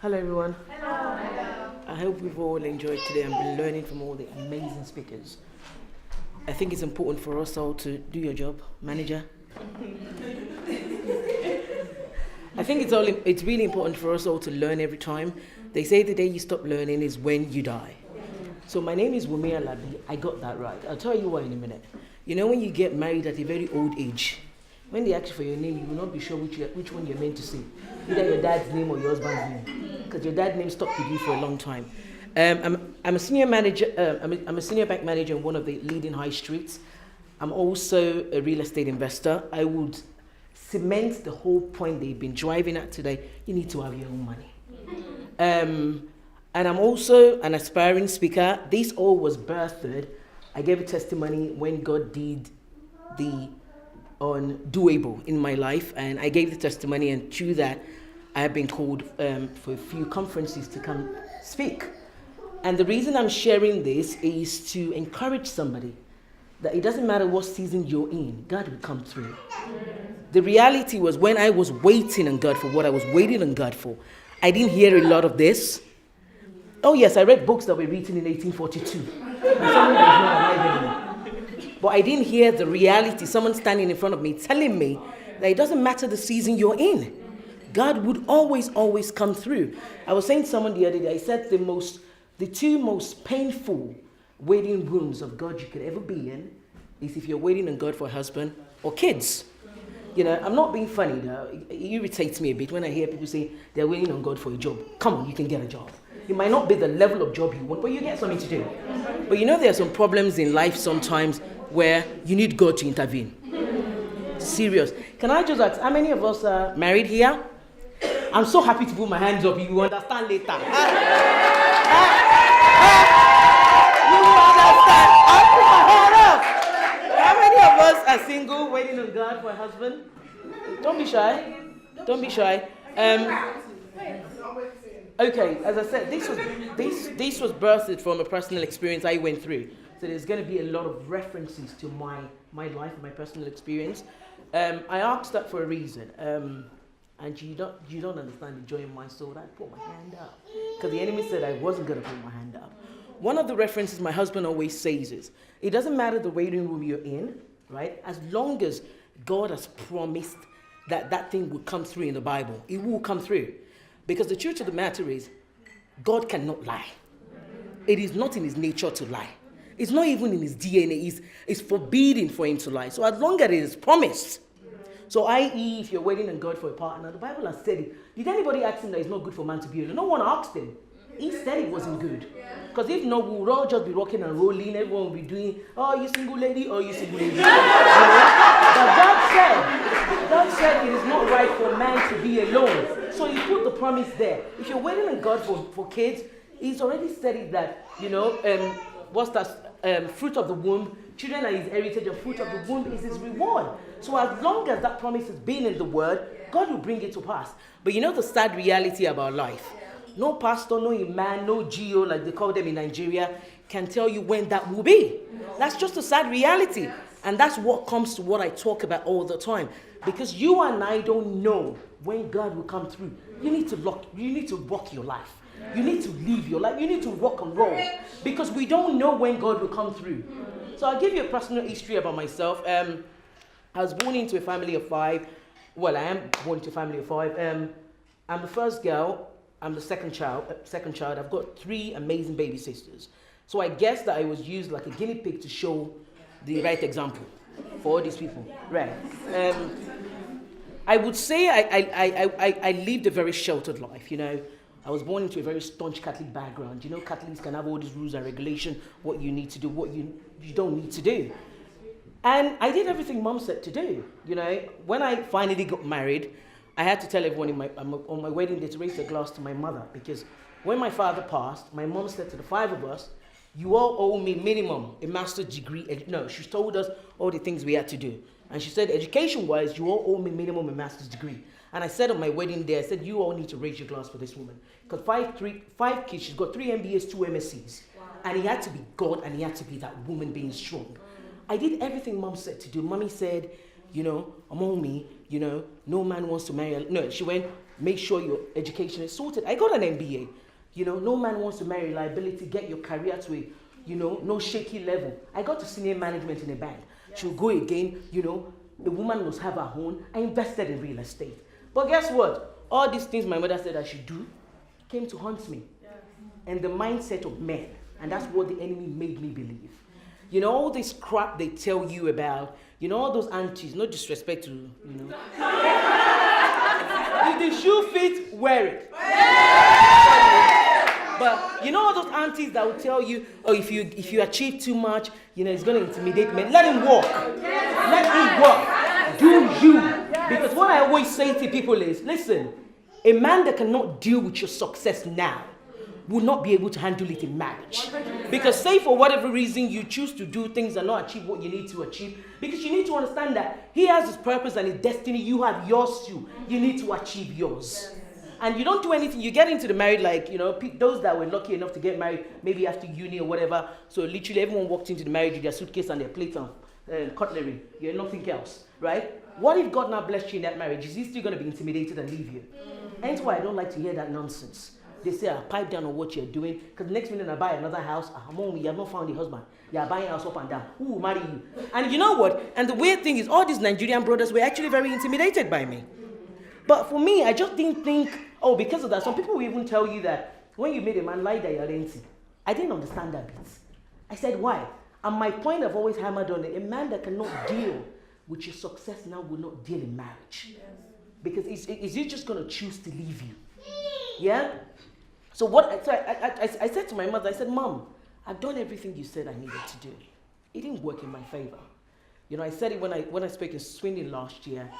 Hello everyone. Hello. I hope we've all enjoyed today and been learning from all the amazing speakers. I think it's important for us all to do your job, manager. I think it's really important for us all to learn every time. They say the day you stop learning is when you die. So my name is Omowunmi Alabi. I got that right. I'll tell you why in a minute. You know when you get married at a very old age, when they ask you for your name, you will not be sure which one you're meant to say. Either your dad's name or your husband's name. Because your dad's name stuck with you for a long time. I'm a senior manager. I'm a senior bank manager in one of the leading high streets. I'm also a real estate investor. I would cement the whole point they've been driving at today. You need to have your own money. And I'm also an aspiring speaker. This all was birthed. I gave a testimony when God did the undoable in my life, and I gave the testimony, and through that, I have been called for a few conferences to come speak. And the reason I'm sharing this is to encourage somebody that it doesn't matter what season you're in, God will come through. The reality was when I was waiting on God for what I was waiting on God for, I didn't hear a lot of this. Oh yes, I read books that were written in 1842. But I didn't hear the reality, someone standing in front of me telling me that it doesn't matter the season you're in. God would always come through. I was saying to someone the other day, I said the two most painful waiting rooms of God you could ever be in is if you're waiting on God for a husband or kids. You know, I'm not being funny though. It irritates me a bit when I hear people say they're waiting on God for a job. Come on, you can get a job. It might not be the level of job you want, but you get something to do. But you know there are some problems in life sometimes where you need God to intervene. Serious. Can I just ask, how many of us are married here? I'm so happy to put my hands up. You will understand later. You will understand. I'll put my hand up. How many of us are single, waiting on God for a husband? Don't be shy. Don't be shy. Okay, as I said, this was birthed from a personal experience I went through. So there's going to be a lot of references to my life and my personal experience. I asked that for a reason. And you don't understand the joy in my soul. I put my hand up. Because the enemy said I wasn't going to put my hand up. One of the references my husband always says is, it doesn't matter the waiting room you're in, right? As long as God has promised that thing will come through in the Bible, it will come through. Because the truth of the matter is, God cannot lie. It is not in his nature to lie. It's not even in his DNA. It's forbidden for him to lie. So as long as it is promised. So i.e., if you're waiting on God for a partner, the Bible has said it. Did anybody ask him that it's not good for man to be alone? No one asked him. He said it wasn't good. Because if not, we would all just be rocking and rolling. Everyone would be doing, oh, you single lady, oh, you single lady. You know? But God said it is not right for man to be alone. So he put the promise there. If you're waiting on God for kids, he's already said it that, what's that? Fruit of the womb, children are his heritage, and fruit of the womb is his reward. So as long as that promise has been in the word, God will bring it to pass. But you know the sad reality about life? No pastor, no imam, no GO, like they call them in Nigeria, can tell you when that will be. That's just a sad reality. And that's what comes to what I talk about all the time. Because you and I don't know when God will come through. You need to walk your life. You need to live your life. You need to rock and roll. Because we don't know when God will come through. So I'll give you a personal history about myself. I was born into a family of 5. Well, I am born into a family of 5. I'm the first girl. I'm the second child. I've got 3 amazing baby sisters. So I guess that I was used like a guinea pig to show the right example for all these people. Right. I would say I lived a very sheltered life, you know. I was born into a very staunch Catholic background. You know, Catholics can have all these rules and regulations, what you need to do, what you don't need to do. And I did everything Mom said to do. You know, when I finally got married, I had to tell everyone on my wedding day to raise a glass to my mother. Because when my father passed, my mom said to the 5 of us, you all owe me minimum a master's degree. No, she told us all the things we had to do. And she said, education-wise, you all owe me minimum a master's degree. And I said on my wedding day, I said, you all need to raise your glass for this woman. Because 5 kids, she's got 3 MBAs, 2 MSCs. Wow. And he had to be God, and he had to be that woman being strong. I did everything Mom said to do. Mommy said, Omowunmi, no man wants to marry. No, she went, make sure your education is sorted. I got an MBA. No man wants to marry liability, get your career to a, no shaky level. I got to senior management in a bank. She'll go again, the woman must have her own. I invested in real estate. But guess what? All these things my mother said I should do came to haunt me. And the mindset of men. And that's what the enemy made me believe. All this crap they tell you about, all those aunties, no disrespect to, If the shoe fits, wear it. But all those aunties that will tell you, oh, if you achieve too much, it's going to intimidate men. Let him walk. Let him walk. Do you. Because what I always say to people is, listen, a man that cannot deal with your success now will not be able to handle it in marriage. Because say for whatever reason you choose to do things and not achieve what you need to achieve, because you need to understand that he has his purpose and his destiny, you have yours too. You need to achieve yours. And you don't do anything, you get into the marriage like, those that were lucky enough to get married, maybe after uni or whatever, so literally everyone walked into the marriage with their suitcase and their plates and cutlery. You're nothing else, right? What if God now blessed you in that marriage? Is he still going to be intimidated and leave you? And that's why I don't like to hear that nonsense. They say, I'll pipe down on what you're doing, because next minute I buy another house, you have not found a husband. You are buying a house up and down. Who will marry you? And you know what? And the weird thing is, all these Nigerian brothers were actually very intimidated by me. But for me, I just didn't think, because of that. Some people will even tell you that when you made a man lie that you're empty. I didn't understand that bit. I said, why? And my point I've always hammered on it, a man that cannot deal with your success now will not deal in marriage. Yes. Because is he just going to choose to leave you? Yeah? So I said to my mother, I said, Mom, I've done everything you said I needed to do. It didn't work in my favor. I said it when I spoke in Swindon last year.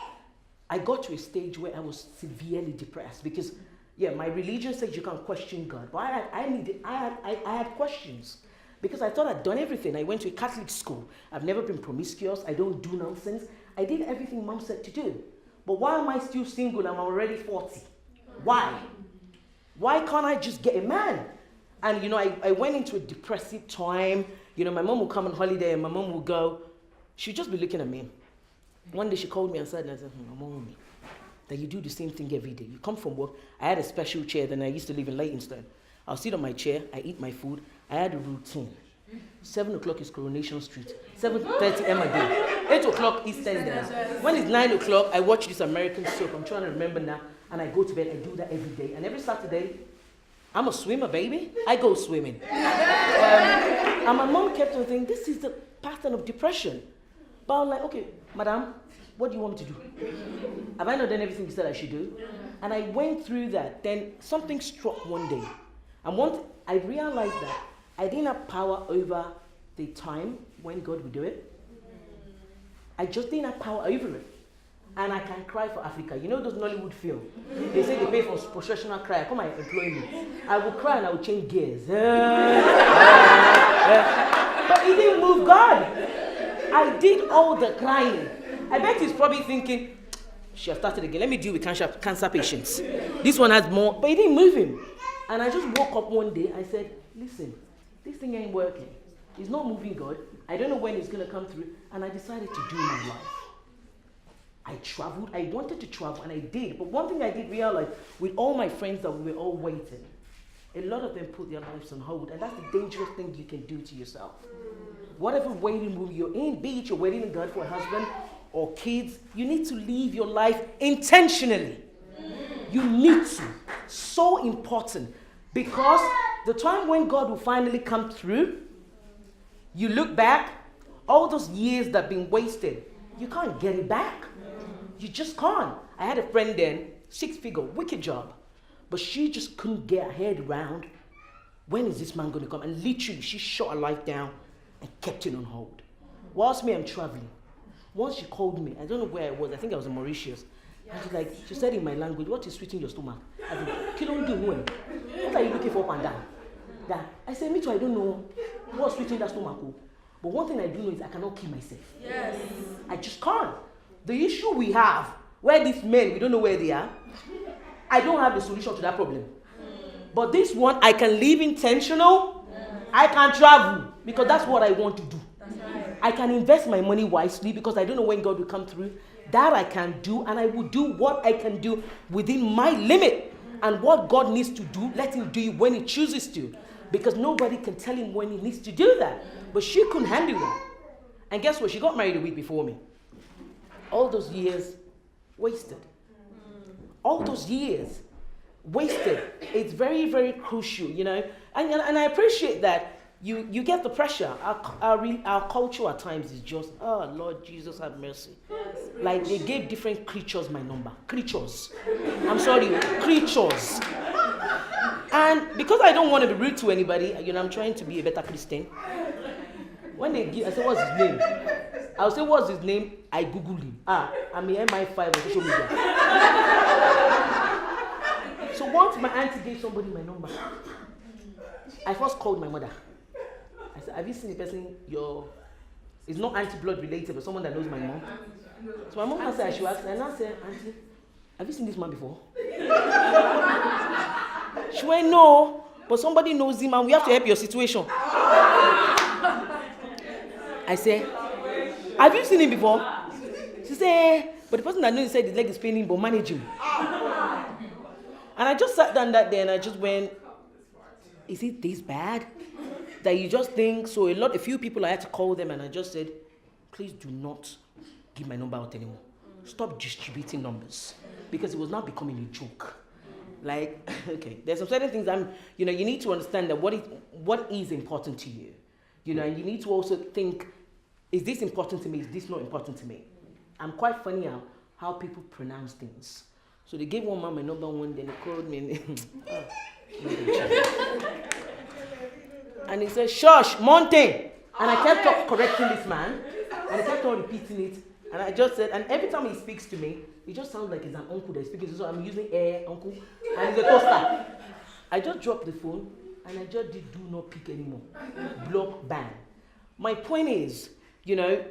I got to a stage where I was severely depressed because, my religion says you can't question God. But I had questions because I thought I'd done everything. I went to a Catholic school. I've never been promiscuous. I don't do nonsense. I did everything Mom said to do. But why am I still single? I'm already 40. Why? Why can't I just get a man? And, I went into a depressive time. My mom would come on holiday and my mom would go. She'd just be looking at me. One day she called me and said, Omowunmi, that you do the same thing every day. You come from work. I had a special chair. Then I used to live in Leytonstone. I'll sit on my chair. I eat my food. I had a routine. 7 o'clock is Coronation Street. 7:30 Emma 8 o'clock East End. When it's 9 o'clock, I watch this American soap. I'm trying to remember now. And I go to bed. I do that every day. And every Saturday, I'm a swimmer, baby. I go swimming. And my mom kept on saying, this is the pattern of depression. But I was like, okay, madam, what do you want me to do? Have I not done everything you said I should do? And I went through that. Then something struck one day. And I realized that I didn't have power over the time when God would do it. I just didn't have power over it. And I can cry for Africa. Those Nollywood films? They say they pay for professional cry. Come and employ me. I will cry and I will change gears. But it didn't move God. I did all the crying. I bet he's probably thinking, she has started again. Let me deal with cancer patients. This one has more. But it didn't move him. And I just woke up one day. I said, listen, this thing ain't working. It's not moving God. I don't know when it's going to come through. And I decided to do my life. I traveled. I wanted to travel, and I did. But one thing I did realize, with all my friends that we were all waiting, a lot of them put their lives on hold. And that's the dangerous thing you can do to yourself. Whatever waiting room you're in, be it you're waiting in God for a husband or kids, you need to live your life intentionally. You need to. So important. Because the time when God will finally come through, you look back, all those years that have been wasted, you can't get it back. You just can't. I had a friend then, 6-figure, wicked job. But she just couldn't get her head around, when is this man going to come? And literally, she shut her life down and kept it on hold. Whilst I'm traveling. Once she called me, I don't know where I was. I think I was in Mauritius. And she said in my language, what is sweetening your stomach? I said, what are you looking for up and down? I said, me too, I don't know what's sweetening that stomach. But one thing I do know is I cannot kill myself. Yes. I just can't. The issue we have, where these men, we don't know where they are, I don't have the solution to that problem. But this one, I can live intentional. I can travel because that's what I want to do. I can invest my money wisely because I don't know when God will come through. That I can do, and I will do what I can do within my limit. And what God needs to do, let him do it when he chooses to. Because nobody can tell him when he needs to do that. But she couldn't handle that. And guess what? She got married a week before me. All those years wasted. All those years wasted. It's very, very crucial, you know. And I appreciate that you get the pressure. Our culture at times is just, oh, Lord Jesus, have mercy. Like they gave different creatures my number. Creatures. I'm sorry, creatures. And because I don't want to be rude to anybody, you know, I'm trying to be a better Christian. When they give, I say, what's his name? I'll say, what's his name? I Googled him. I'm a MI5 on social media. So once my auntie gave somebody my number, I first called my mother. I said, have you seen the person it's not anti-blood related, but someone that knows my mom? So my mom answered, I should ask, and I said, Auntie, have you seen this man before? She went, no, but somebody knows him and we have to help your situation. I said, have you seen him before? She said, but the person that knows said his leg is paining, but manage him. And I just sat down that day and I just went, is it this bad? That you just think, so a few people I had to call them and I just said, please do not give my number out anymore. Stop distributing numbers. Because it was now becoming a joke. Like, okay, there's some certain things you need to understand that what is important to you. You know, and you need to also think, is this important to me? Is this not important to me? I'm quite funny how people pronounce things. So they gave one man my number one, then they called me and he said, shush, Monte. And I kept correcting this man, and I kept on repeating it. And I just said, and every time he speaks to me, it just sounds like it's an uncle that's speaking. So I'm using uncle, and it's a toaster. I just dropped the phone, and I just do not pick anymore. Block, ban. My point is, you know,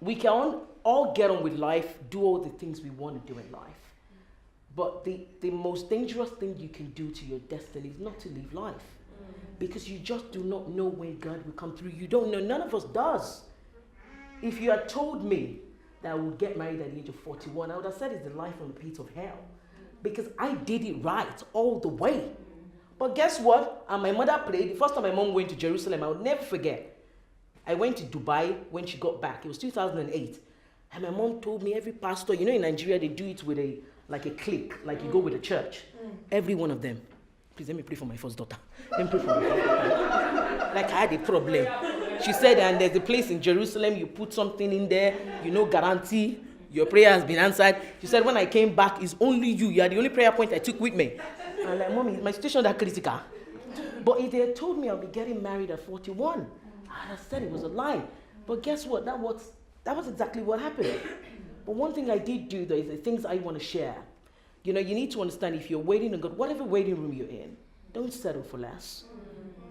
we can all get on with life, do all the things we want to do in life. But the most dangerous thing you can do to your destiny is not to live life. Because you just do not know when God will come through. You don't know. None of us does. If you had told me that I would get married at the age of 41, I would have said it's the life on the pit of hell. Because I did it right all the way. But guess what? And my mother prayed. The first time my mom went to Jerusalem, I would never forget. I went to Dubai when she got back. It was 2008. And my mom told me every pastor, you know in Nigeria they do it with a clique, like you go with a church. Every one of them. Please let me pray for my first daughter. Let me pray for my first daughter. Like I had a problem. She said, and there's a place in Jerusalem, you put something in there, guarantee your prayer has been answered. She said, when I came back, it's only you. You are the only prayer point I took with me. I'm like, Mommy, my situation that critical. But if they had told me I'll be getting married at 41, I'd have said it was a lie. But guess what? That was exactly what happened. But one thing I did do, though, is the things I want to share. You know, you need to understand if you're waiting on God, whatever waiting room you're in, don't settle for less.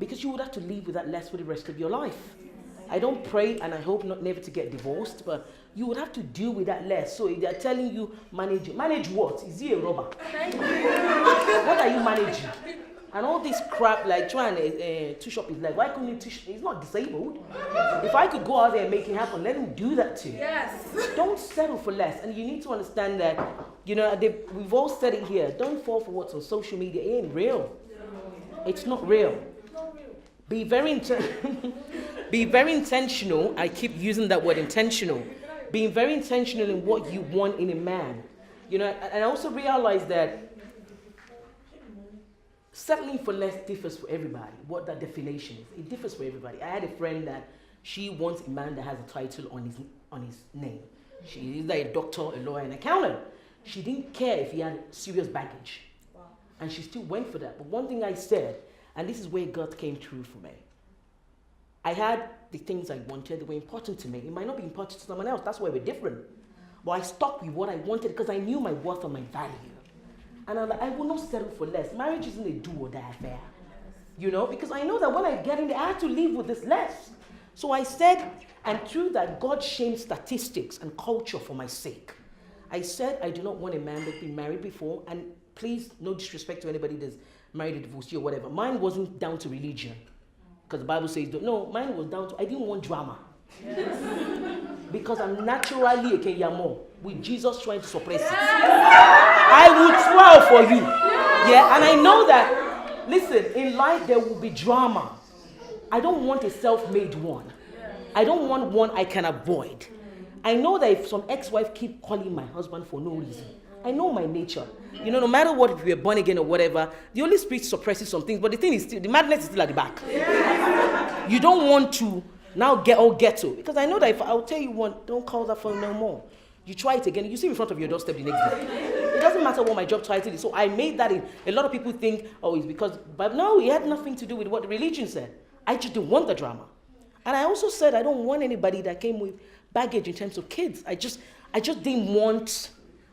Because you would have to live with that less for the rest of your life. I don't pray and I hope never to get divorced, but you would have to deal with that less. So if they're telling you manage what? Is he a robber? What are you managing? And all this crap like trying to touch up his leg. Why couldn't he touch? He's not disabled. If I could go out there and make it happen, let him do that too. Yes. Don't settle for less. And you need to understand that, we've all said it here. Don't fall for what's on social media. It ain't real. It's not real. Be very intentional. I keep using that word intentional. Being very intentional in what you want in a man. And I also realize that settling for less differs for everybody. What that definition is, it differs for everybody. I had a friend that she wants a man that has a title on his name. She is like a doctor, a lawyer, an accountant. She didn't care if he had serious baggage. Wow. And she still went for that. But one thing I said, and this is where God came through for me. I had the things I wanted that were important to me. It might not be important to someone else. That's why we're different. But I stuck with what I wanted because I knew my worth and my value. And I'm like, I will not settle for less. Marriage isn't a do or die affair. Because I know that when I get in there, I have to live with this less. So I said, and through that, God shamed statistics and culture for my sake. I said, I do not want a man that's been married before. And please, no disrespect to anybody that's married a divorcee or whatever. Mine wasn't down to religion. Because the Bible says, no, mine was down to, I didn't want drama. Yes. because I'm naturally a Kenyamo with Jesus trying to suppress it. I will 12 for you. Yeah, and I know that, listen, in life there will be drama. I don't want a self-made one. I don't want one I can avoid. I know that if some ex-wife keep calling my husband for no reason, I know my nature. You know, no matter what, if we're born again or whatever, the Holy Spirit suppresses some things, but the thing is still, the madness is still at the back. You don't want to now get all ghetto, because I know that if I'll tell you one, don't call that phone no more. You try it again, you see in front of your doorstep the next day. It doesn't matter what my job title is. So I made that in. A lot of people think, oh, it's because, but no, it had nothing to do with what the religion said. I just didn't want the drama. And I also said I don't want anybody that came with baggage in terms of kids. I just didn't want,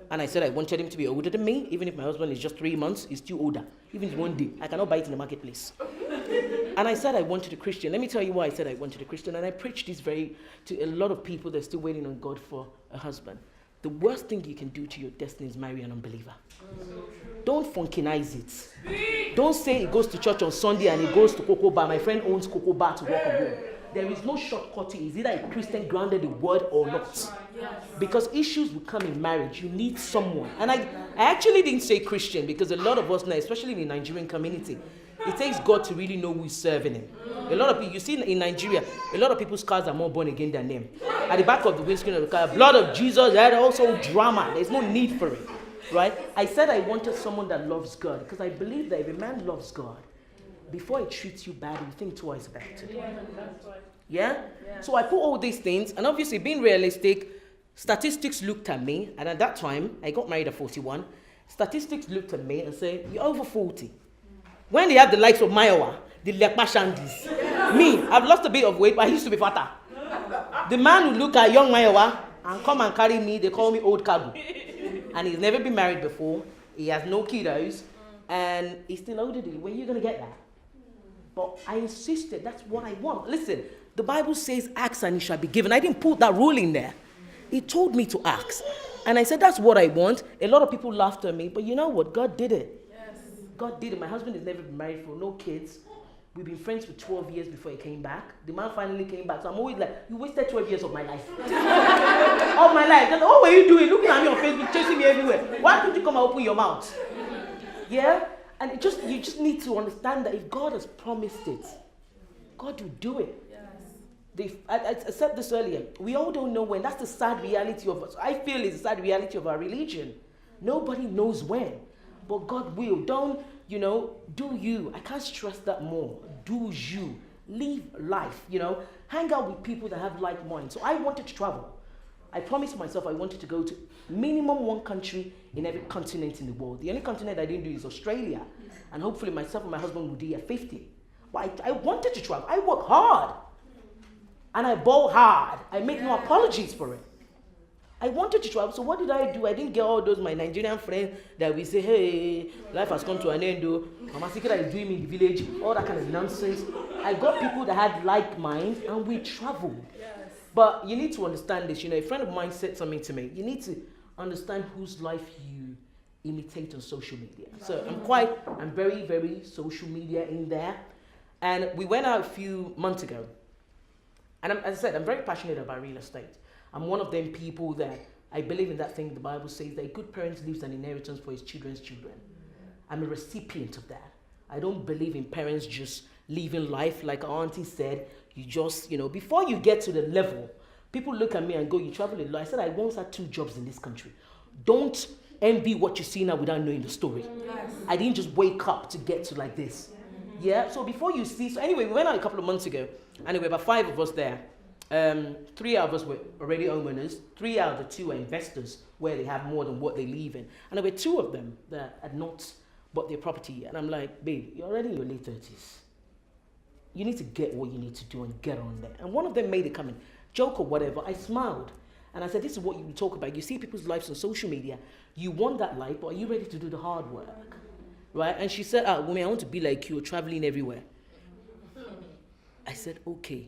and I said I wanted him to be older than me. Even if my husband is just 3 months, he's still older. Even one day, I cannot buy it in the marketplace. And I said I wanted a Christian. Let me tell you why I said I wanted a Christian. And I preached this to a lot of people that are still waiting on God for a husband. The worst thing you can do to your destiny is marry an unbeliever. Don't funkinize it. Don't say he goes to church on Sunday and he goes to Cocoa Bar. My friend owns Cocoa Bar to walk home. There is no shortcutting. Is either a Christian grounded in word or not. Because issues will come in marriage. You need someone. And I actually didn't say Christian because a lot of us now, especially in the Nigerian community, it takes God to really know who's serving him. A lot of people, you see in Nigeria, a lot of people's cars are more born again than them. At the back of the windscreen of the car, blood of Jesus, that also drama. There's no need for it. Right? I said I wanted someone that loves God because I believe that if a man loves God, before he treats you bad, you think twice about it. Yeah? So I put all these things, and obviously being realistic, statistics looked at me, and at that time, I got married at 41. Statistics looked at me and said, you're over 40. When they have the likes of Mayowa, the Lekpa Shandis, me, I've lost a bit of weight, but I used to be fatter. The man who look at young Mayowa and come and carry me, they call me old Kagu. And he's never been married before, he has no kiddos, and he's still older than you. When are you going to get that? But I insisted, that's what I want. Listen, the Bible says, ask and it shall be given. I didn't put that rule in there. He told me to ask. And I said, that's what I want. A lot of people laughed at me, but you know what? God did it. Yes. God did it. My husband has never been married for no kids. We've been friends for 12 years before he came back. The man finally came back. So I'm always like, you wasted 12 years of my life. Of my life. Just, what were you doing? Looking at me on Facebook, chasing me everywhere. Why couldn't you come and open your mouth? Yeah? And you just need to understand that if God has promised it, God will do it. Yes. I said this earlier. We all don't know when. That's the sad reality of us. I feel it's the sad reality of our religion. Nobody knows when. But God will. Don't, do you. I can't stress that more. Do you. Live life, Hang out with people that have like minds. So I wanted to travel. I promised myself I wanted to go to minimum one country in every continent in the world. The only continent I didn't do is Australia. And hopefully myself and my husband will do at 50. But I wanted to travel. I work hard. And I ball hard. I make no apologies for it. I wanted to travel. So what did I do? I didn't get all those my Nigerian friends that we say, hey, life has come to an end. Mama Sikira is doing me in the village. All that kind of nonsense. I got people that had like minds and we traveled. Yes. But you need to understand this. A friend of mine said something to me. You need to understand whose life you imitate on social media. So I'm very, very social media in there. And we went out a few months ago. And as I said, I'm very passionate about real estate. I'm one of them people that I believe in that thing the Bible says that a good parent leaves an inheritance for his children's children. I'm a recipient of that. I don't believe in parents just living life like our auntie said. You just, before you get to the level, people look at me and go, you travel a lot. I said, I once had 2 jobs in this country. Don't envy what you see now without knowing the story. Yes. I didn't just wake up to get to like this. Yeah, so before you see, so anyway, we went out a couple of months ago, and there were about 5 of us there. 3 of us were already homeowners. 3 out of the 2 are investors, where they have more than what they leave in. And there were 2 of them that had not bought their property yet. And I'm like, babe, you're already in your late 30s. You need to get what you need to do and get on there. And one of them made a comment, joke or whatever. I smiled. And I said, this is what you talk about. You see people's lives on social media. You want that life, but are you ready to do the hard work? Right? And she said, woman, I want to be like you, traveling everywhere. I said, okay.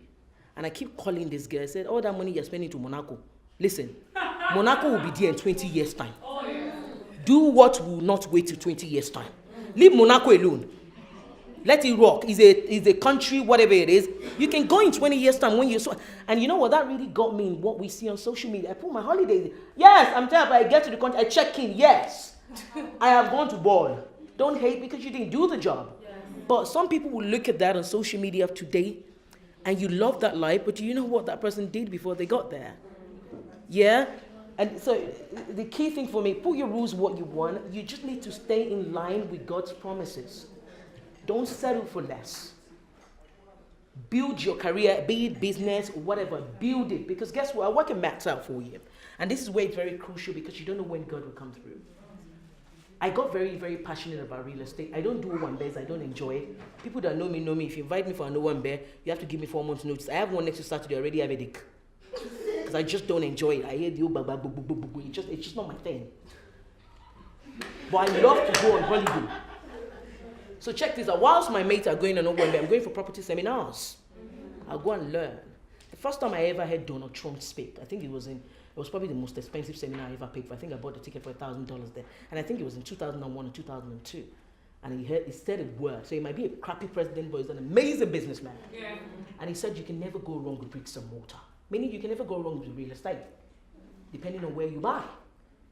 And I keep calling this girl. I said, all that money you're spending to Monaco. Listen, Monaco will be there in 20 years' time. Do what will not wait till 20 years' time. Leave Monaco alone. Let it rock. It's a country, whatever it is. You can go in 20 years' time when you're so. And you know what? That really got me in what we see on social media. I put my holidays. Yes, I'm tired, but I get to the country. I check in. Yes, I have gone to ball. Don't hate because you didn't do the job. Yes. But some people will look at that on social media of today, and you love that life, but do you know what that person did before they got there? Yeah? And so the key thing for me, put your rules what you want. You just need to stay in line with God's promises. Don't settle for less. Build your career, be it business or whatever. Build it. Because guess what? I work in max out for you. And this is where it's very crucial because you don't know when God will come through. I got very, very passionate about real estate. I don't do one bears. I don't enjoy it. People that know me know me. If you invite me for a no one bear, you have to give me 4 months notice. I have one next Saturday. I already have a dick. Because I just don't enjoy it. I hear the old it's just not my thing. But I love to go on holiday. So check this out. Whilst my mates are going on one bear, I'm going for property seminars. I'll go and learn. The first time I ever heard Donald Trump speak, I think it was probably the most expensive seminar I ever paid for. I think I bought the ticket for $1,000 there. And I think it was in 2001 or 2002. And he said a word. So he might be a crappy president, but he's an amazing businessman. Yeah. And he said you can never go wrong with bricks and mortar. Meaning you can never go wrong with real estate, depending on where you buy.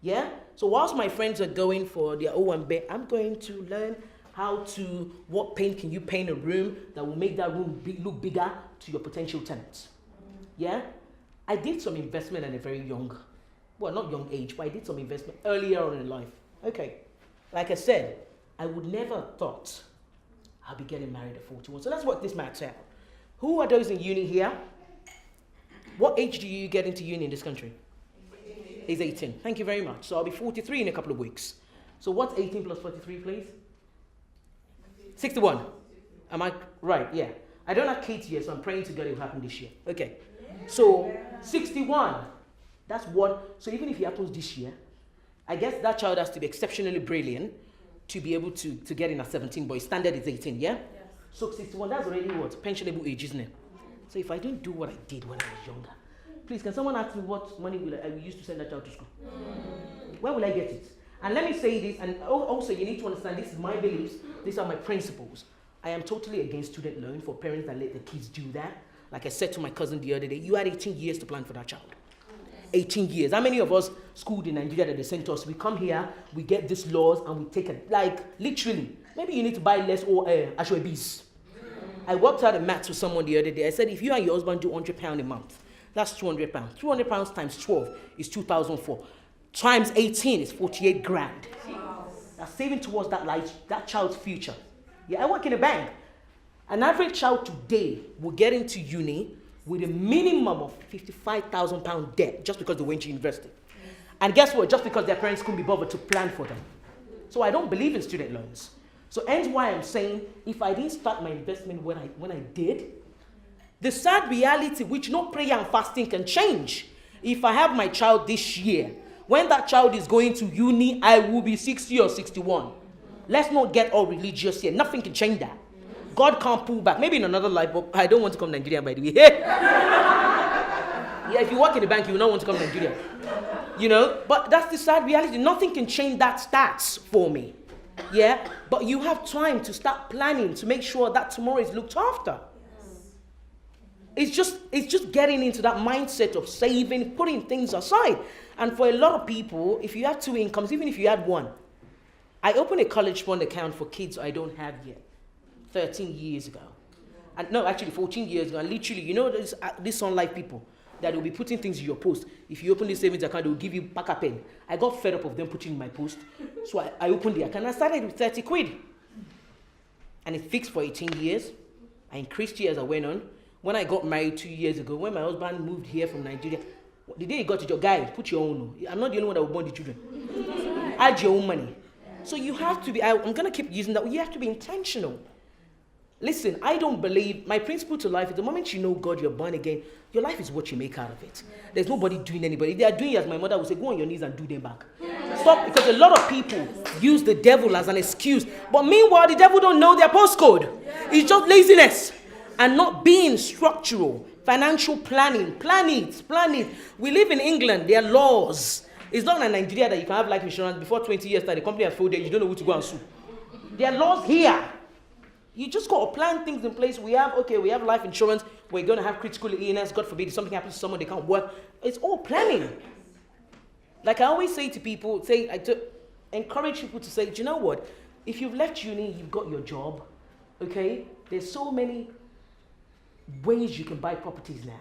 Yeah? So whilst my friends are going for their O1B, I'm going to learn what paint can you paint a room that will make that room look bigger to your potential tenants. Yeah? I did some investment at a very young, well, not young age, but I did some investment earlier on in life. Okay. Like I said, I would never have thought I'll be getting married at 41. So let's work this maths out. Who are those in uni here? What age do you get into uni in this country? 18. He's 18. Thank you very much. So I'll be 43 in a couple of weeks. So what's 18 plus 43, please? 61. Am I right? Yeah. I don't have kids yet, so I'm praying to God it will happen this year. Okay. So 61. That's what. So even if it happens this year, I guess that child has to be exceptionally brilliant to be able to get in at 17, but his standard is 18, yeah? Yes. So 61, that's already what? Pensionable age, isn't it? So if I don't do what I did when I was younger, please, can someone ask me what money I will use to send that child to school? Where will I get it? And let me say this, and also you need to understand, this is my beliefs, these are my principles. I am totally against student loan for parents that let their kids do that. Like I said to my cousin the other day, you had 18 years to plan for that child. 18 years. How many of us schooled in Nigeria that they sent us? We come here, we get these laws, and we take it. Like, literally, maybe you need to buy less ashwebis. I worked out a maths with someone the other day. I said, if you and your husband do £100 a month, that's £200. £200 times 12 is 2,004. Times 18 is 48 grand. That's saving towards that child's future. Yeah, I work in a bank. An average child today will get into uni with a minimum of £55,000 debt just because they went to university. And guess what? Just because their parents couldn't be bothered to plan for them. So I don't believe in student loans. So hence why I'm saying, if I didn't start my investment when I did, the sad reality, which no prayer and fasting can change, if I have my child this year, when that child is going to uni, I will be 60 or 61. Let's not get all religious here. Nothing can change that. God can't pull back. Maybe in another life, but I don't want to come to Nigeria, by the way. Yeah, if you work in the bank, you will not want to come to Nigeria. You know, but that's the sad reality. Nothing can change that stats for me. Yeah, but you have time to start planning to make sure that tomorrow is looked after. It's just getting into that mindset of saving, putting things aside. And for a lot of people, if you have 2 incomes, even if you had 1, I opened a college fund account for kids I don't have yet, 13 years ago. And no, actually 14 years ago. And literally, you know, these online people that will be putting things in your post. If you open the savings account, they will give you back a pen. I got fed up of them putting in my post. So I opened the account. I started with 30 quid. And it fixed for 18 years. I increased it as I went on. When I got married 2 years ago, when my husband moved here from Nigeria, the day he got to your guy, put your own. I'm not the only one that will born the children. Add your own money. So you have to be, I'm going to keep using that. You have to be intentional. Listen, I don't believe, my principle to life is the moment you know God, you're born again, your life is what you make out of it. There's nobody doing anybody. They are doing it, as my mother would say, go on your knees and do them back. Stop, because a lot of people use the devil as an excuse. But meanwhile, the devil don't know their postcode. It's just laziness and not being structural. Financial planning. Plan it. We live in England. There are laws. It's not like Nigeria that you can have life insurance before 20 years that the company has folded. You don't know who to go and sue. There are laws here. You just got to plan things in place. We have life insurance. We're going to have critical illness. God forbid, if something happens to someone, they can't work. It's all planning. Like I always say to people, encourage people to say, do you know what? If you've left uni, you've got your job, okay? There's so many ways you can buy properties now.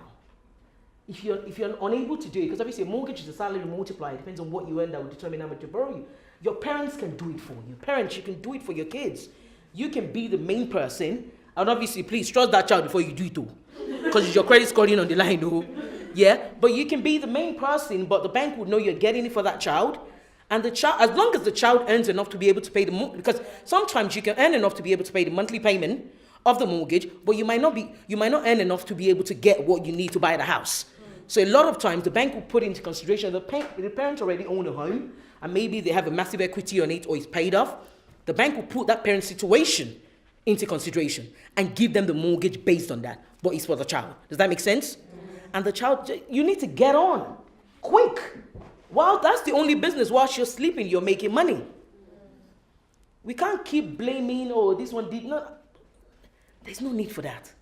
If you're unable to do it, because obviously a mortgage is a salary multiplier. It depends on what you earn that will determine how much to borrow you. Your parents can do it for you. Parents, you can do it for your kids. You can be the main person, and obviously, please trust that child before you do it too, because it's your credit scoring on the line, though. Yeah, but you can be the main person, but the bank would know you're getting it for that child, and the child, as long as the child earns enough to be able to pay because sometimes you can earn enough to be able to pay the monthly payment of the mortgage, but you might not earn enough to be able to get what you need to buy the house. So a lot of times the bank will put into consideration the parents already own a home, and maybe they have a massive equity on it or it's paid off. The bank will put that parent's situation into consideration and give them the mortgage based on that, but it's for the child. Does that make sense? And the child, you need to get on quick. Well, that's the only business. Whilst you're sleeping, you're making money. We can't keep blaming, this one did not. There's no need for that.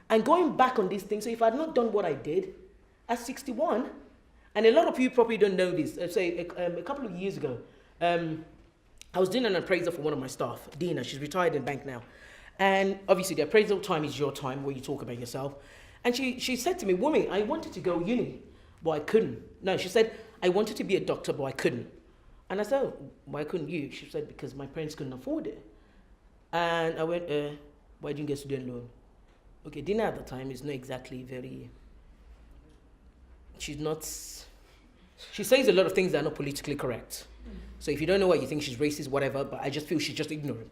And going back on these things, so if I had not done what I did at 61, and a lot of you probably don't know this, a couple of years ago, I was doing an appraisal for one of my staff, Dina. She's retired in bank now. And obviously the appraisal time is your time where you talk about yourself. And she said to me, Wumi, I wanted to go uni, but I couldn't. No, she said, I wanted to be a doctor, but I couldn't. And I said, oh, why couldn't you? She said, because my parents couldn't afford it. And I went, why didn't you get student loan? Okay, Dina at the time is not exactly she says a lot of things that are not politically correct. So if you don't know what you think, she's racist, whatever, but I just feel she's just ignorant.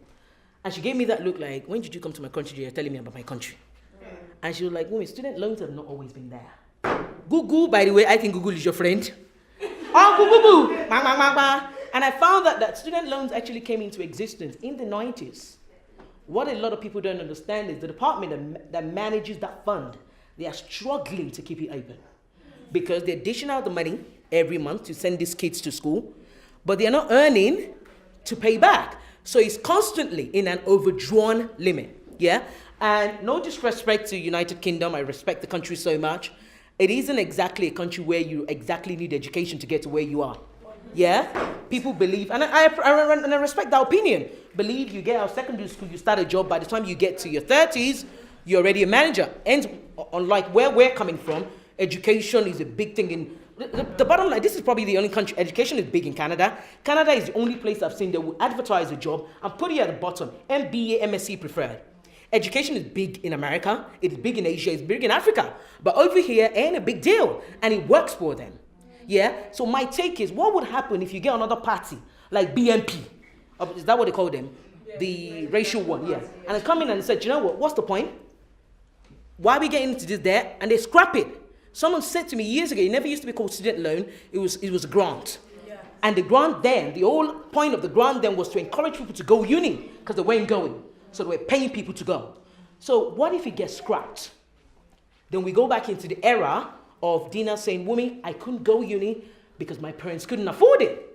And she gave me that look like, when did you come to my country? You're telling me about my country. Yeah. And she was like, women, student loans have not always been there. Google, by the way, I think Google is your friend. Oh, Google, and I found that student loans actually came into existence in the 90s. What a lot of people don't understand is the department that manages that fund, they are struggling to keep it open. Because they're dishing out the money every month to send these kids to school, but they're not earning to pay back. So it's constantly in an overdrawn limit, yeah? And no disrespect to United Kingdom, I respect the country so much. It isn't exactly a country where you exactly need education to get to where you are, yeah? People believe, and I respect that opinion. Believe you get out of secondary school, you start a job, by the time you get to your 30s, you're already a manager. And unlike where we're coming from, education is a big thing in, the bottom line, this is probably the only country, education is big in Canada. Canada is the only place I've seen that will advertise a job and put it at the bottom, MBA, MSc preferred. Education is big in America, it's big in Asia, it's big in Africa. But over here, ain't a big deal, and it works for them. Yeah? So my take is, what would happen if you get another party, like BNP? Is that what they call them? The racial one, yeah. And they come in and said, you know what, what's the point? Why are we getting into this there? And they scrap it. Someone said to me years ago, it never used to be called student loan, it was a grant. Yeah. And the grant then, the whole point of the grant then was to encourage people to go uni, because they weren't going. So they were paying people to go. So what if it gets scrapped? Then we go back into the era of Dina saying, Wumi, I couldn't go uni because my parents couldn't afford it.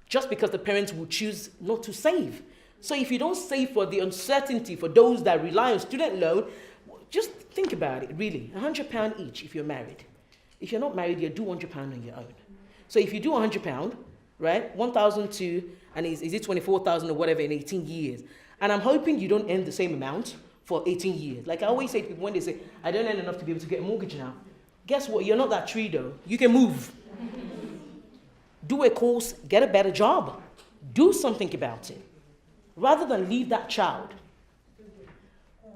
Just because the parents would choose not to save. So if you don't save for the uncertainty for those that rely on student loan, just think about it, really. £100 each if you're married. If you're not married, you do £100 on your own. So if you do £100, right, 1,002, and is it 24,000 or whatever in 18 years? And I'm hoping you don't earn the same amount for 18 years. Like I always say to people when they say, I don't earn enough to be able to get a mortgage now. Guess what? You're not that tree though. You can move. Do a course, get a better job. Do something about it. Rather than leave that child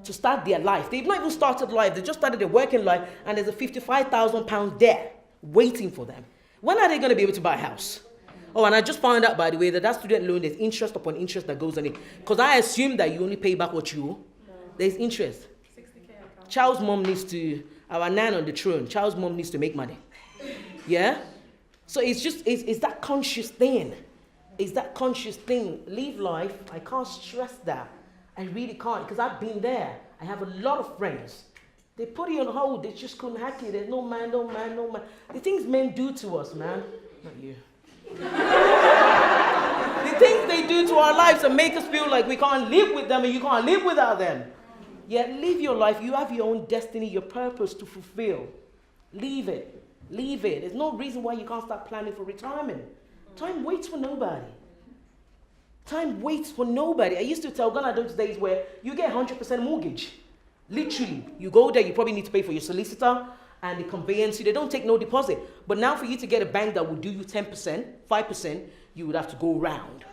to start their life. They've not even started life. They just started their working life, and there's a £55,000 there waiting for them. When are they going to be able to buy a house? Oh, and I just found out, by the way, that student loan, there's interest upon interest that goes on it. Because I assume that you only pay back what you owe. No. There's interest. 60K. Child's mom needs to, our nan on the throne, child's mom needs to make money. Yeah? So it's that conscious thing. It's that conscious thing. Live life. I can't stress that. I really can't, because I've been there. I have a lot of friends. They put it on hold. They just couldn't hack it. There's no man. The things men do to us, man. Not you. The things they do to our lives and make us feel like we can't live with them and you can't live without them. Yet live your life. You have your own destiny, your purpose to fulfill. Leave it. Leave it. There's no reason why you can't start planning for retirement. Time waits for nobody. Time waits for nobody. I used to tell Ghana those days where you get 100% mortgage. Literally. You go there, you probably need to pay for your solicitor and the conveyance. They don't take no deposit. But now for you to get a bank that will do you 10%, 5%, you would have to go round.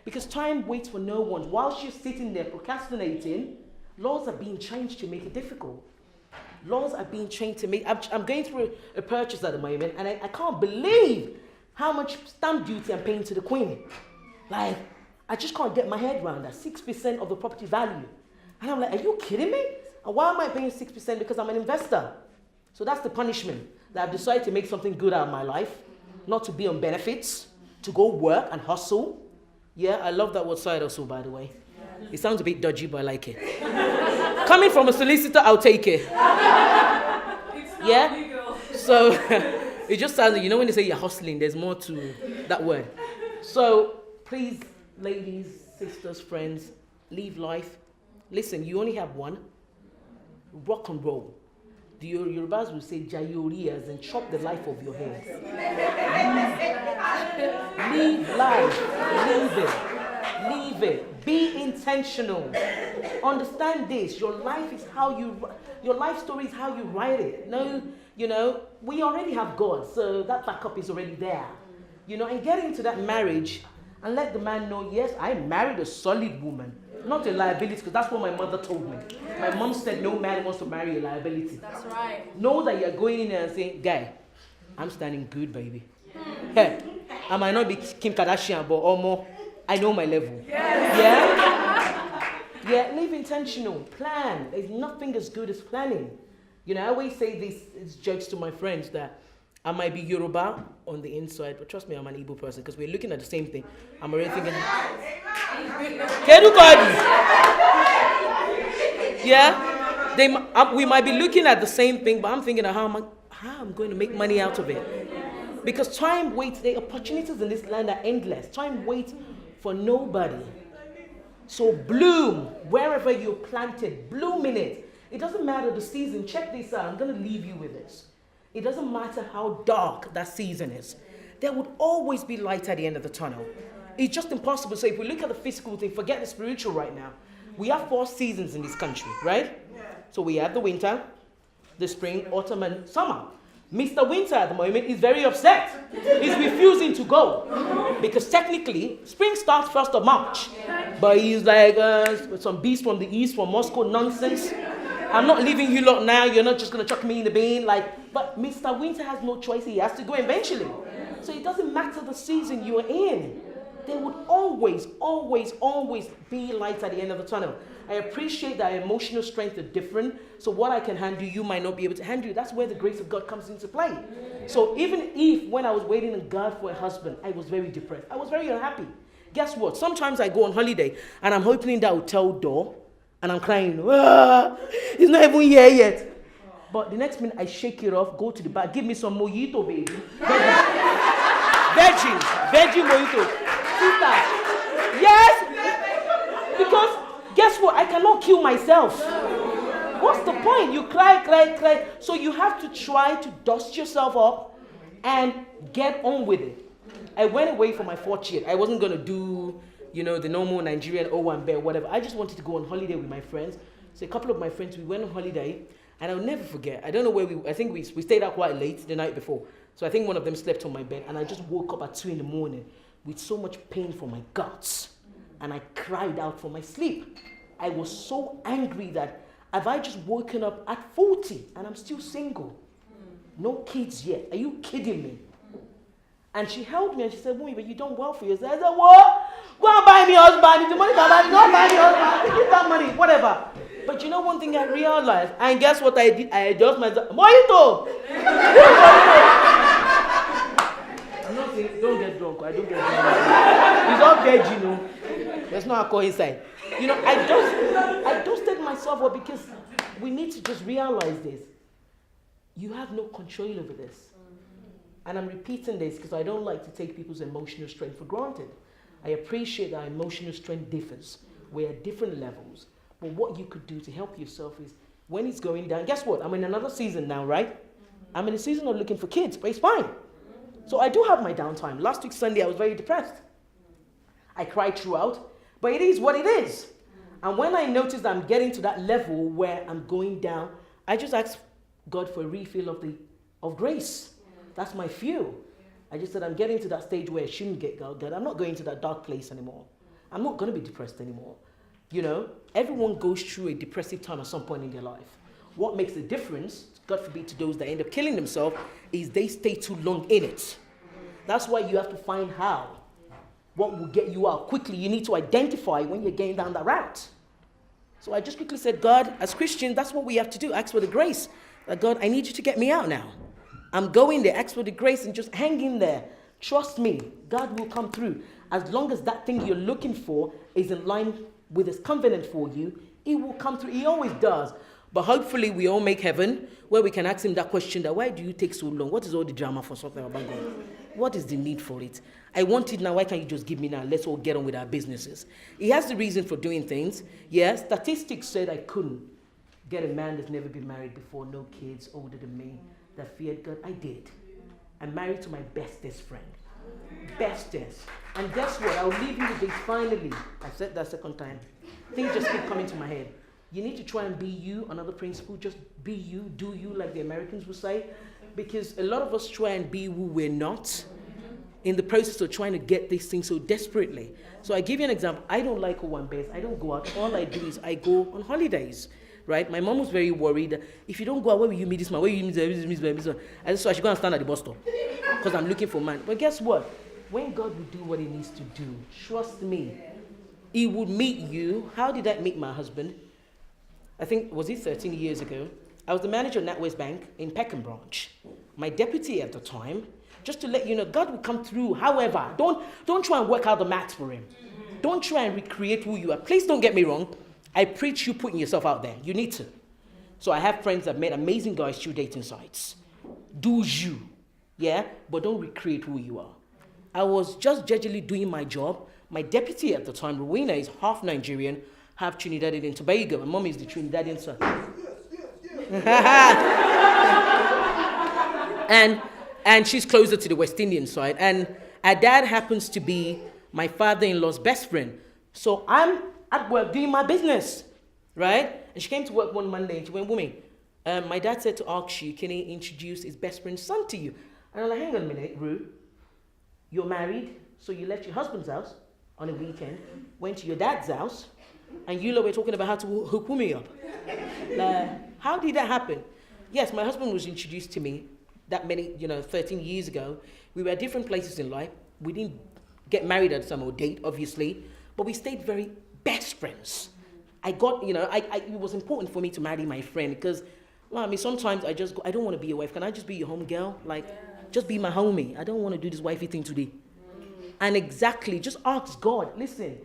Because time waits for no one. Whilst you're sitting there procrastinating, laws are being changed to make it difficult. Laws are being changed to make... I'm going through a purchase at the moment, and I can't believe how much stamp duty I'm paying to the Queen. Like, I just can't get my head around that. 6% of the property value. And I'm like, are you kidding me? And why am I paying 6%? Because I'm an investor. So that's the punishment. That I've decided to make something good out of my life. Not to be on benefits. To go work and hustle. Yeah, I love that word side hustle, by the way. It sounds a bit dodgy, but I like it. Coming from a solicitor, I'll take it. Yeah? Legal. So, it just sounds, you know when they say you're hustling, there's more to that word. So, please, ladies, sisters, friends, live life. Listen, you only have one. Rock and roll. The Yorubas will say, Jayorias, and chop the life of your head. Live life. Live it. Leave it. Be intentional. Understand this. Your life is your life story is how you write it. No, we already have God, so that backup is already there. And get into that marriage and let the man know, yes, I married a solid woman, not a liability, because that's what my mother told me. My mom said no man wants to marry a liability. That's right. Know that you're going in there and saying, guy, I'm standing good, baby. Hey, I might not be Kim Kardashian, but almost. I know my level. Yes. Yeah, live intentional. Plan. There's nothing as good as planning. I always say these jokes to my friends that I might be Yoruba on the inside, but trust me, I'm an Igbo person because we're looking at the same thing. I'm already thinking, yeah, we might be looking at the same thing, but I'm thinking of how I'm going to make money out of it. Because time waits. The opportunities in this land are endless. Time waits for nobody. So bloom wherever you're planted. Bloom in it. It doesn't matter the season. Check this out. I'm going to leave you with this. It doesn't matter how dark that season is. There would always be light at the end of the tunnel. It's just impossible. So if we look at the physical thing, forget the spiritual right now. We have 4 seasons in this country, right? So we have the winter, the spring, autumn, and summer. Mr. Winter at the moment is very upset. He's refusing to go. Because technically, spring starts 1st of March. But he's like, some beast from the east, from Moscow, nonsense. I'm not leaving you lot now. You're not just going to chuck me in the bin. But Mr. Winter has no choice. He has to go eventually. So it doesn't matter the season you're in. There would always, always, always be light at the end of the tunnel. I appreciate that emotional strength is different. So what I can handle, you might not be able to handle. That's where the grace of God comes into play. So even if when I was waiting on God for a husband, I was very depressed. I was very unhappy. Guess what? Sometimes I go on holiday and I'm opening that hotel door and I'm crying. It's not even here yet. But the next minute I shake it off, go to the bar, give me some mojito, baby. Virgin mojito. Yes. Because guess what? I cannot kill myself. What's the point? You cry. So you have to try to dust yourself up and get on with it. I went away for my 4th year. I wasn't going to do, the normal Nigerian O1 bear, whatever. I just wanted to go on holiday with my friends. So a couple of my friends, we went on holiday. And I'll never forget. I don't know where I think we stayed out quite late the night before. So I think one of them slept on my bed. And I just woke up at 2 a.m. with so much pain for my guts. And I cried out for my sleep. I was so angry that have I just woken up at 40 and I'm still single? No kids yet. Are you kidding me? And she held me and she said, Wumi, but you done well for yourself. I said, what? Go and buy me a husband. The money can buy me. Don't buy me a husband. Give that money. Whatever. But you know one thing I realized? And guess what I did? I adjust myself. Mojito! I'm not saying, don't get drunk. I don't get drunk. It's all veg, There's no alcohol inside. I dusted myself up because we need to just realize this. You have no control over this. And I'm repeating this because I don't like to take people's emotional strength for granted. I appreciate that emotional strength differs. We're at different levels. But what you could do to help yourself is, when it's going down, guess what? I'm in another season now, right? I'm in a season of looking for kids, but it's fine. So I do have my downtime. Last week, Sunday, I was very depressed. I cried throughout, but it is what it is. And when I notice that I'm getting to that level where I'm going down, I just ask God for a refill of grace. That's my fuel. I just said, I'm getting to that stage where I shouldn't get God. I'm not going to that dark place anymore. I'm not going to be depressed anymore. You know, everyone goes through a depressive time at some point in their life. What makes a difference, God forbid, to those that end up killing themselves, is they stay too long in it. That's why you have to find how. What will get you out quickly. You need to identify when you're going down that route. So I just quickly said, God, as Christians, that's what we have to do. Ask for the grace. That God, I need you to get me out now. I'm going there. Ask for the grace and just hang in there. Trust me. God will come through. As long as that thing you're looking for is in line with his covenant for you, he will come through. He always does. But hopefully we all make heaven where we can ask him that question, that why do you take so long? What is all the drama for something about God? What is the need for it? I want it now. Why can't you just give me now? Let's all get on with our businesses. He has the reason for doing things. Yes, statistics said I couldn't get a man that's never been married before, no kids, older than me, that feared God. I did. I'm married to my bestest friend. Bestest. And guess what? I'll leave you with this finally. I said that second time. Things just keep coming to my head. You need to try and be you. Another principle, just be you, do you, like the Americans would say. Because a lot of us try and be who we're not in the process of trying to get these things so desperately. So I give you an example. I don't like Owambe. I don't go out. All I do is I go on holidays. Right? My mom was very worried that if you don't go out, where will you meet this man? Where will you meet this man? And so I should go and stand at the bus stop because I'm looking for man. But guess what? When God will do what he needs to do, trust me, he would meet you. How did I meet my husband? I think, was it 13 years ago? I was the manager of NatWest Bank in Peckham branch. My deputy at the time, just to let you know, God will come through. However, don't try and work out the maths for him. Don't try and recreate who you are. Please don't get me wrong. I preach you putting yourself out there. You need to. So I have friends that met amazing guys through dating sites. Do you. Yeah? But don't recreate who you are. I was just gingerly doing my job. My deputy at the time, Rowena, is half Nigerian, half Trinidadian and Tobago. My mom is the Trinidadian son. and she's closer to the West Indian side. And her dad happens to be my father-in-law's best friend. So I'm at work doing my business, right? And she came to work one Monday and she went, "Woman, my dad said to ask you, can he introduce his best friend's son to you?" And I'm like, "Hang on a minute, Rue. You're married, so you left your husband's house on a weekend, went to your dad's house, and you lot were talking about how to hook me up. How did that happen?" Yes, my husband was introduced to me that many, 13 years ago. We were at different places in life. We didn't get married at some old date, obviously, but we stayed very best friends. I got, it was important for me to marry my friend because, sometimes I just go, I don't want to be your wife. Can I just be your home girl? Just be my homie. I don't want to do this wifey thing today. And exactly, just ask God, listen,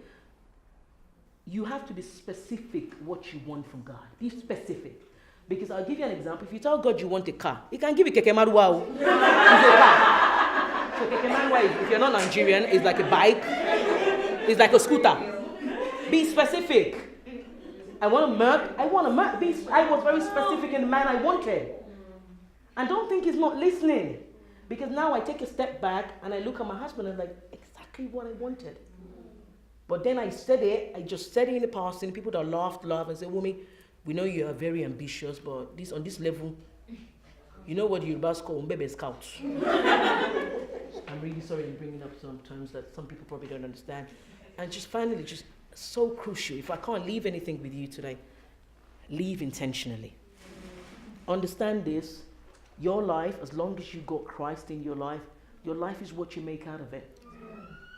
you have to be specific what you want from God. Be specific. Because I'll give you an example. If you tell God you want a car, he can give you keke maruwa. It's a car. So keke maruwa, if you're not Nigerian, is like a bike. It's like a scooter. Be specific. I want a Merc. I was very specific in the man I wanted. And don't think he's not listening. Because now I take a step back and I look at my husband and I'm like, exactly what I wanted. But then I just said it in the past, and people that laughed and said, "Woman, we know you are very ambitious, but on this level, you know what Yorubas call Mbebe Scouts." I'm really sorry I'm bringing up some terms that some people probably don't understand. And just finally, just so crucial, if I can't leave anything with you today, leave intentionally. Understand this, your life, as long as you got Christ in your life is what you make out of it.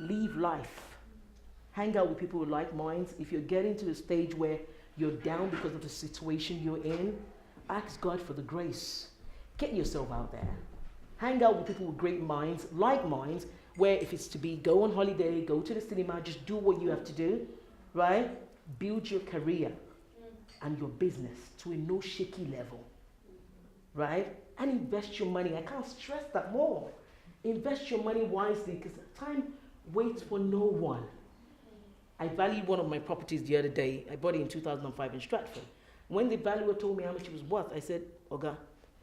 Leave life. Hang out with people with like minds. If you're getting to the stage where you're down because of the situation you're in, ask God for the grace. Get yourself out there. Hang out with people with great minds, like minds, where if it's to be, go on holiday, go to the cinema, just do what you have to do, right? Build your career and your business to a no shaky level, right? And invest your money. I can't stress that more. Invest your money wisely, because time wait for no one. I valued one of my properties the other day. I bought it in 2005 in Stratford. When the valuer told me how much it was worth, I said, Oga,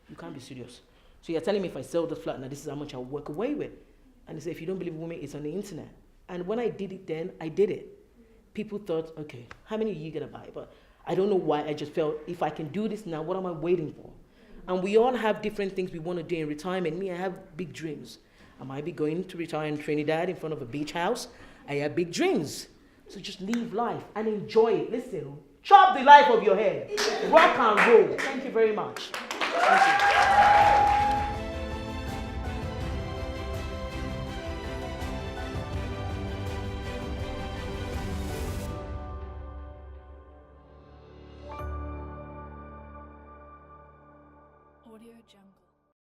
you can't be serious. So you're telling me if I sell the flat, now this is how much I'll walk away with. And he said, if you don't believe women, it's on the internet. And when I did it then, I did it. People thought, okay, how many are you going to buy? But I don't know why, I just felt, if I can do this now, what am I waiting for? And we all have different things we want to do in retirement. Me, I have big dreams. I might be going to retire in Trinidad in front of a beach house. I have big dreams. So just live life and enjoy it. Listen, chop the life of your head. Rock and roll. Thank you very much. Thank you.